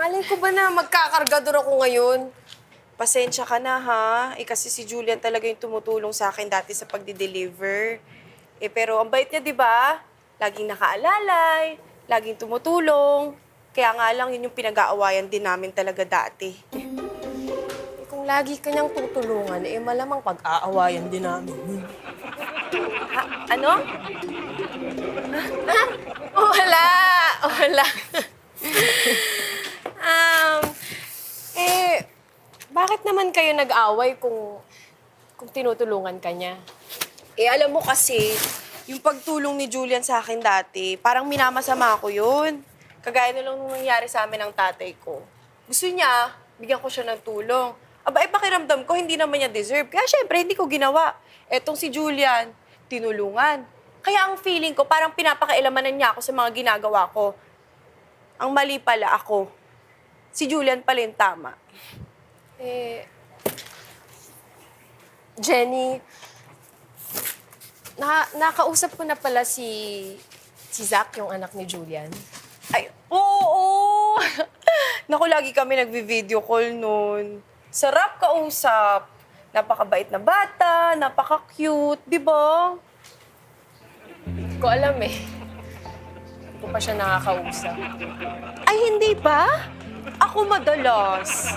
Malay ko ba na magkakargador ako ngayon? Pasensya ka na, ha? Kasi si Julian talaga yung tumutulong sa akin dati sa pagdi-deliver. Pero ang bait niya, di ba? Laging nakaalalay, laging tumutulong. Kaya nga lang, yun yung pinag-aawayan din namin talaga dati. Kung lagi kanyang tutulungan, malamang pag-aawayan din namin. Ha? Ano? Wala! Wala. um, bakit naman kayo nag-away kung tinutulungan ka niya? Alam mo kasi, yung pagtulong ni Julian sa akin dati, parang minamasama ko yun. Kagaya na lang nung nangyari sa amin ng tatay ko. Gusto niya, bigyan ko siya ng tulong. Pakiramdam ko, hindi naman niya deserve. Kaya syempre, hindi ko ginawa. Etong si Julian, tinulungan. Kaya ang feeling ko, parang pinapakailaman niya ako sa mga ginagawa ko. Ang mali pala ako. Si Julian pala yung tama. Jenny, nakausap ko na pala si Zach, yung anak ni Julian. Ay, oo! Naku, lagi kami nagvi-video call nun. Sarap kausap. Napakabait na bata, napaka-cute, di ba? Hindi ko alam eh. Hindi ko pa siya nakakausap. Ay, hindi ba? Ako madalas.